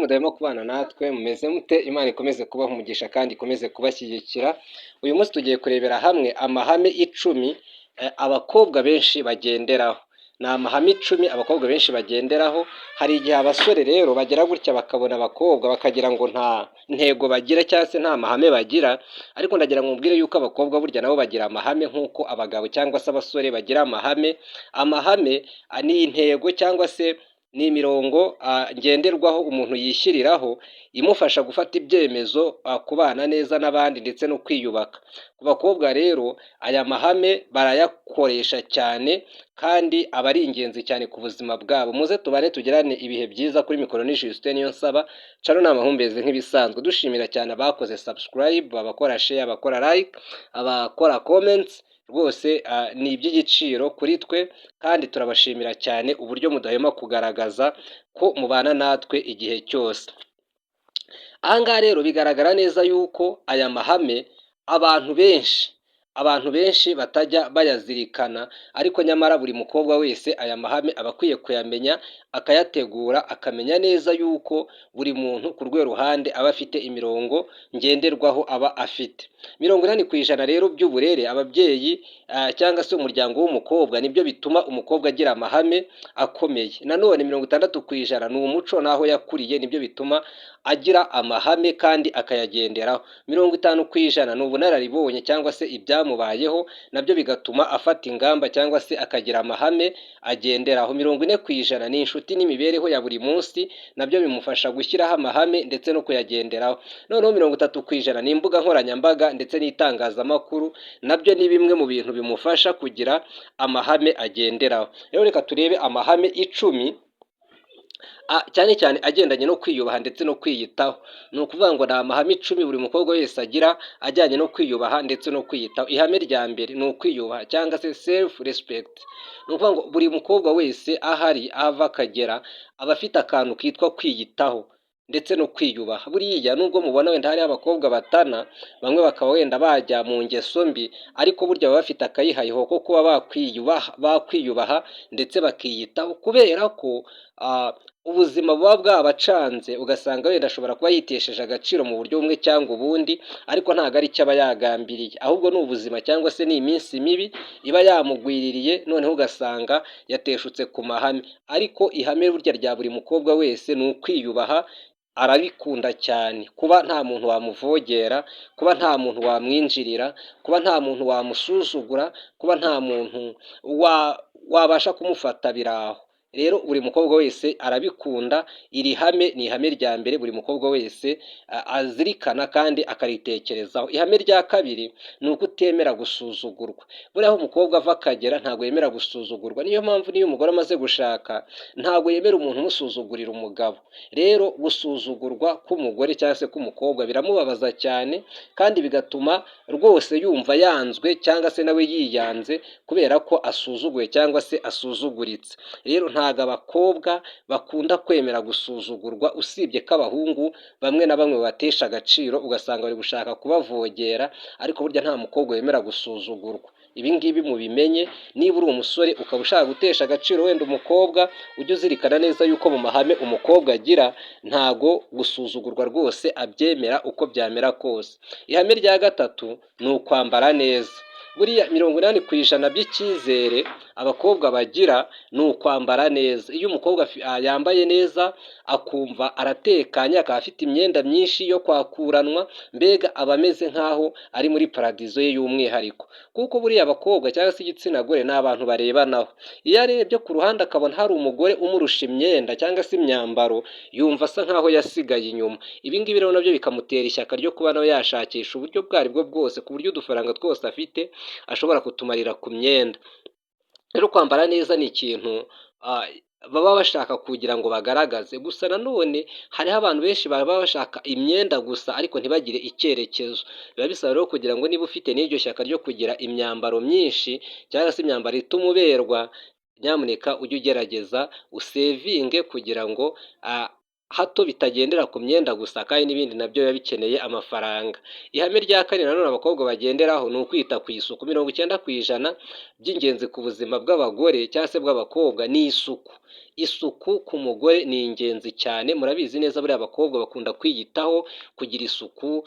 mudahema kubana natwe mumeze mute? Imana ikomeze kubaha umugisha kandi ikomeze kubashyigikira. Uyu munsi tugiye kurebera hamwe amahame icumi abakobwa benshi bagenderaho. Ni amahame icumi abakobwa benshi bagenderaho. Hari igihe abasore rero bagera gutya bakabona abakobwa bakagira ngo nta ntego bagira cyangwa se nta mahame bagira, ariko ndagira ngo mbwire yuko abakobwa burya nabo bagira amahame nk'uko abagabo cyangwa se abasore bagira amahame. Amahame ni intego cyangwa se ni imirongo ngenderwaho umuntu yishyiriraho imufasha gufata ibyemezo, kubana neza n'abandi ndetse no kwiyubaka. Ku bakobwa rero aya mahame barayakoresha cyane kandi aba ari ingenzi cyane ku buzima bwabo. Muze tubane tugirane ibihe byiza. Kuri mikoro ni Justin Niyonsaba, cano ni amahumbezi nk'ibisanzwe. Dushimira cyane abakoze subscribe, abakora share, abakora like, abakora comments. Rwose ni iby'igiciro kuri twe kandi turabashimira cyane uburyo mudahema kugaragaza ko mubana natwe igihe cyose. Aha ngaha rero bigaragara neza yuko aya mahame abantu benshi batajya bayazirikana, ariko nyamara buri mukobwa wese aya mahame aba akwiye kuyamenya, akayategura, akamenya neza yuko buri muntu ku rwe ruhande aba afite imirongo ngenderwaho aba afite. 80% rero by'uburere ababyeyi cyangwa se umuryango w'umukobwa nibyo bituma umukobwa agira amahame akomeye. Nanone 60% ni umuco n'aho yakuriye nibyo bituma agira amahame kandi akayagenderaho. 50% ni ubunararibonye cyangwa se ibyamubayeho nabyo bigatuma afata ingamba cyangwa se akagira amahame agenderaho. 40% ni inshuti n'imibereho ya buri munsi nabyo bimufasha gushyiraho amahame ndetse no kuyagenderaho. Noneho 30% ni imbuga nkoranyambaga ndetse n'itangazamakuru, nabyo ni bimwe mu bintu bimufasha kugira amahame agenderaho. Rero reka turebe amahame icumi cyane cyane agendanye no kwiyubaha ndetse no kwiyitaho. Ni ukuvuga ngo ni amahame icumi buri mukobwa wese agira ajyanye no kwiyubaha ndetse no kwiyitaho. Ihame rya mbere ni ukwiyubaha cyangwa se self respect. Ni ukuvuga ngo buri mukobwa wese ahari ava akagera aba afite akantu kitwa kwiyitaho ndetse no kwiyubaha. Buriya nubwo mubona wenda hari abakobwa batana, bamwe bakaba wenda bajya mu ngeso mbi, ariko burya baba bafite akayihayeho ko kuba bakwiyubaha ndetse bakiyitaho, kubera ko ubuzima buba bwabacanze ugasanga wenda ashobora kuba yitesheje agaciro mu buryo bumwe cyangwa ubundi, ariko ntabwo ari cyo aba yagambiriye, ahubwo ni ubuzima cyangwa se ni iminsi mibi iba yamugwiririye, noneho ugasanga yateshutse ku mahame. Ariko ihame burya rya buri mukobwa wese ni ukwiyubaha. Arabikunda cyane kuba nta muntu wamuvogera, kuba nta muntu wamwinjirira, kuba nta muntu wamusuzugura, kuba nta muntu wabasha kumufata biraho. Rero buri mukobwa wese arabikunda. Iri hame ni ihame rya mbere buri mukobwa wese azirikana kandi akaritekerezaho. Ihame rya kabiri ni uko utemera gusuzugurwa. Buriya aho umukobwa ava akagera ntabwo yemera gusuzugurwa. Niyo mpamvu niyo umugore amaze gushaka ntabwo yemera umuntu umusuzugurira umugabo. Rero gusuzugurwa k'umugore cyangwa se k'umukobwa biramubabaza cyane, kandi bigatuma rwose yumva yanzwe cyangwa se nawe yiyanze kubera ko asuzuguye cyangwa se asuzuguritse. Rero ntabwo abakobwa bakunda kwemera gusuzugurwa, usibye ko abahungu bamwe na bamwe batesha agaciro ugasanga bari gushaka kubavogera, ariko burya nta mukobwa wemera gusuzugurwa. Ibi ngibi mubimenye. Niba uri umusore ukaba ushaka gutesha agaciro wenda umukobwa, ujye uzirikana neza yuko mu mahame umukobwa agira ntago gusuzugurwa rwose abyemera uko byamera kose. Ihame rya gatatu ni ukwambara neza. Buriya 80% by'icyizere abakobwa bagira ni ukwambara neza. Iyo umukobwa yambaye neza akumva aratekanye, akaba afite imyenda myinshi yo kwakuranwa, mbega aba ameze nk'aho ari muri paradizo ye y'umwihariko. Kuko buriya abakobwa cyangwa se igitsina gore ni abantu barebanaho. Iyo arebye ku ruhande akabona hari umugore umurusha imyenda cyangwa se imyambaro, yumva asa nk'aho yasigaye inyuma. Ibi ngibi rero nabyo bikamutera ishyaka ryo kuba nawe yashakisha uburyo bwo aribwo bwose, ku buryo udufaranga twose afite ashobora kutumarira ku myenda. Rero kwambara neza ni ikintu baba bashaka kugira ngo bagaragaze. Gusa nanone hariho abantu benshi baba bashaka imyenda gusa ariko ntibagire icyerekezo. Biba bisaba rero kugira ngo niba ufite n'iryo shyaka ryo kugira imyambaro myinshi cyangwa se imyambaro ituma uberwa, nyamuneka ujye ugerageza usevinge kugira ngo hato bitagendera ku myenda gusa kandi n'ibindi nabyo biba bikeneye amafaranga. Ihame rya kane nanone abakobwa bagenderaho ni ukwita ku isuku. 90% by'ingenzi ku buzima bw'abagore cyangwa se bw'abakobwa ni isuku. Isuku ku mugore ni ingenzi cyane, murabizi neza buriya abakobwa bakunda kwiyitaho, kugira isuku,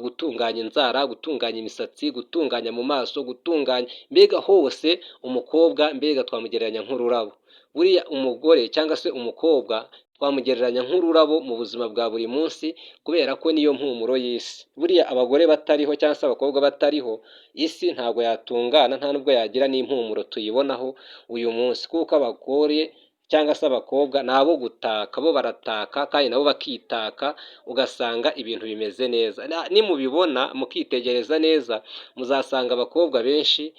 gutunganya inzara, gutunganya imisatsi, gutunganya mu maso, gutunganya mbega hose umukobwa mbega twamugereranya nk'ururabo. Buriya umugore cyangwa se umukobwa twamugereranya nk'ururabo mu buzima bwa buri munsi kubera ko niyo mpumuro y'isi. Buriya abagore batariho cyangwa se abakobwa batariho, isi ntabwo yatungana, nta nubwo yagira n'impumuro tuyibonaho uyu munsi, kuko abagore cyangwa se abakobwa ni abo gutaka, bo barataka kandi nabo bakitaka, ugasanga ibintu bimeze neza. Nimubibona mukitegereza neza, muzasanga abakobwa benshi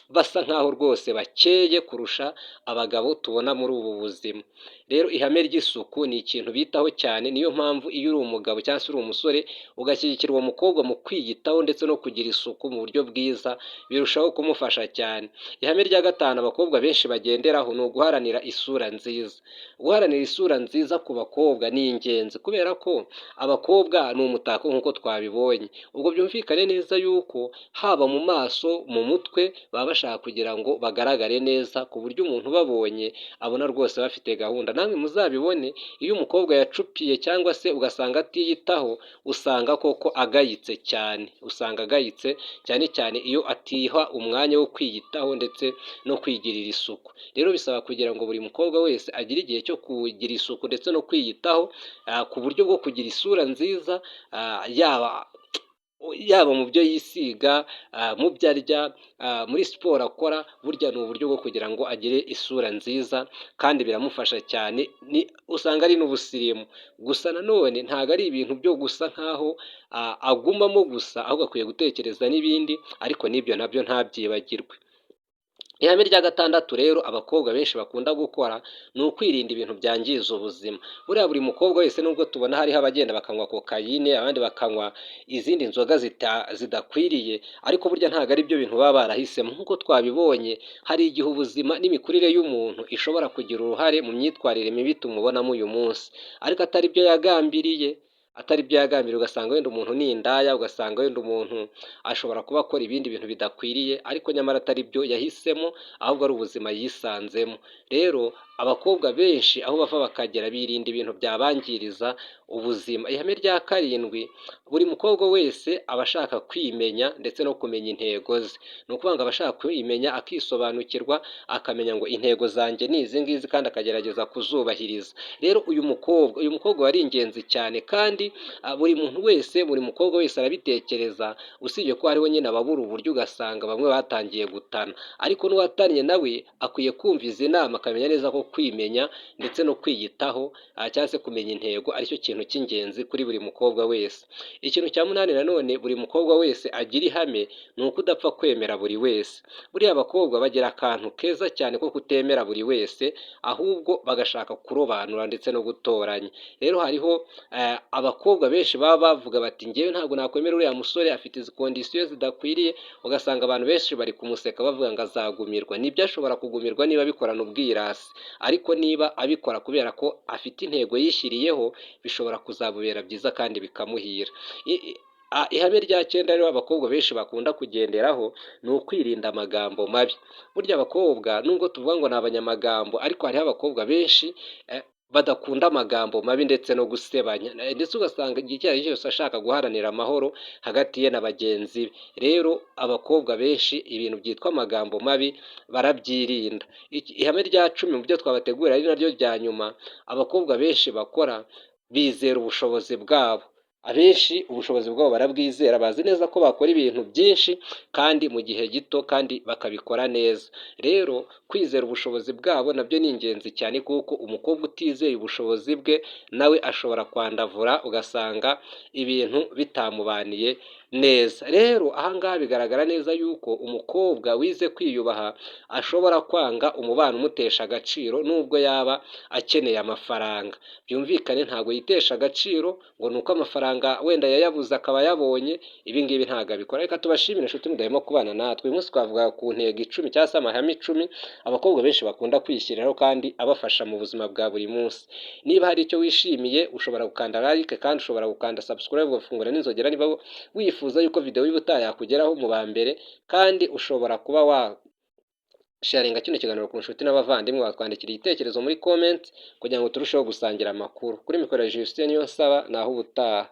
basa nkaho rwose bakeye kurusha abagabo tubona muri ubu buzima. Rero ihame ry'isuku ni ikintu bitaho cyane, niyo mpamvu iyo uri umugabo cyangwa se uri umusore ugashyigikira uwo mukobwa mu kwiyitaho ndetse no kugira isuku mu buryo bwiza, birushaho kumufasha cyane. Ihame rya gatanu abakobwa benshi bagenderaho ni uguharanira isura nziza. Guharanira isura nziza ku bakobwa ni ingenzi kubera ko abakobwa ni umutako nk'uko twabibonye. Ubwo byumvikane neza yuko haba mu maso, mu mutwe baba bashaka kugira ngo bagaragare neza ku buryo umuntu ubabonye abona rwose bafite gahunda. Namwe muzabibone iyo umukobwa yacupiye cyangwa se ugasanga atiyitaho, usanga koko agayitse cyane, usanga agayitse cyane cyane iyo atiha umwanya wo kwiyitaho ndetse no kwigirira isuku. Rero bisaba kugira ngo buri mukobwa wese agire igihe cyo kugira isuku ndetse no kwiyitaho, ku buryo bwo kugira isura nziza, yaba mu byo yisiga, mu byo arya, muri siporo akora, burya ni uburyo bwo kugira ngo agire isura nziza kandi biramufasha cyane, usanga ari n'ubusirimu. Gusa nanone ntabwo ari ibintu byo gusa nkaho agumamo gusa, ahubwo akwiye gutekereza n'ibindi, ariko n'ibyo nabyo ntabyibagirwe. Ihame rya gatandatu rero abakobwa benshi bakunda gukora ni ukwirinda ibintu byangiza ubuzima. Buriya buri mukobwa wese nubwo tubona hariho abagenda bakanywa kokayine, abandi bakanywa izindi nzoga zidakwiriye, ariko burya ntabwo ari byo bintu baba barahisemo. Nk'uko twabibonye, hari igihe ubuzima n'imikurire y'umuntu ishobora kugira uruhare mu myitwarire mibi tumubonamo uyu munsi, ariko atari byo yagambiriye. Ugasanga wenda umuntu ni indaya, ugasanga wenda umuntu ashobora kuba akora ibindi bintu bidakwiriye, ariko nyamara atari byo yahisemo, ahubwo ari ubuzima yisanzemo. Rero abakobwa benshi aho bava bakagera birinda ibintu byabangiriza ubuzima. Ihame rya karindwi, buri mukobwa wese aba ashaka kwimenya ndetse no kumenya intego ze. Ni ukuvuga ngo aba ashaka kwimenya, akisobanukirwa, akamenya ngo intego zanjye ni izi ngizi kandi akagerageza kuzubahiriza. Rero uyu mukobwa wari ingenzi cyane, kandi buri mukobwa wese arabitekereza, usibye ko hariho nyine ababura uburyo ugasanga bamwe batangiye gutana, ariko n'uwatanye nawe akwiye kumva izi nama akamenya neza ko kwimenya ndetse no kwiyitaho cyangwa se kumenya intego aricyo kintu cy'ingenzi kuri buri mukobwa wese. Ikintu cya munani nanone buri mukobwa wese agira ihame ni uko udapfa kwemera buri wese. Buriya abakobwa bagira akantu keza cyane ko kutemera buri wese, ahubwo bagashaka kurobanura ndetse no gutoranya. Rero hariho abakobwa benshi baba bavuga bati ngewe ntabwo nakwemera uriya musore, afite izi kondisiyo zidakwiriye, ugasanga abantu benshi bari kumuseka bavuga ngo azagumirwa. Nibyo ashobora kugumirwa niba abikorana ubwirasi, ariko niba abikora kubera ko afite intego yishyiriyeho, bishobora kuzamubera byiza kandi bikamuhira. Ihame rya cyenda rero abakobwa benshi bakunda kugenderaho ni ukwirinda amagambo mabi. Burya abakobwa nubwo tuvuga ngo ni abanyamagambo, ariko hariho abakobwa benshi badakunda amagambo mabi ndetse no gusebanya, ndetse ugasanga igihe icyo ari cyo cyose ashaka guharanira amahoro hagati ye na bagenzi be. Rero abakobwa benshi ibintu byitwa amagambo mabi barabyirinda. Ihame rya 10 mu byo twabategura ari naryo rya nyuma, abakobwa benshi bakora bizera ubushobozi bwabo. Abenshi ubushobozi bwabo barabwizera, bazi neza ko bakora ibintu byinshi kandi mu gihe gito kandi bakabikora neza. Rero kwizera ubushobozi bwabo nabyo ni ingenzi cyane, kuko umukobwa utizeye ubushobozi bwe nawe ashobora kwandavura, ugasanga ibintu bitamubaniye neza. Rero aha ngaha bigaragara neza yuko umukobwa wize kwiyubaha ashobora kwanga umubano umutesha agaciro nubwo yaba akeneye amafaranga. Byumvikane ntabwo yitesha agaciro ngo ni uko amafaranga wenda yayabuze akaba yabonye, ibi ngibi ntabwo abikora. Reka tubashimire inshuti mudahema kubana natwe. Uyu munsi twavuga ku ntego 10 cyangwa se amahame 10 abakobwa benshi bakunda kwishyiriraho kandi abafasha mu buzima bwa buri munsi. Niba hari icyo wishimiye ushobora gukanda like kandi ushobora gukanda subscribe ugafungura n'inzogera niba wifuza yuko video y'ubutaha yakugeraho mu ba mbere, kandi ushobora kuba sharinga kino kiganiro ku nshuti n'abavandimwe, watwandikira igitekerezo muri comment kugira ngo turusheho gusangira amakuru. Kuri mikoro ya Justin Niyonsaba naho ubutaha.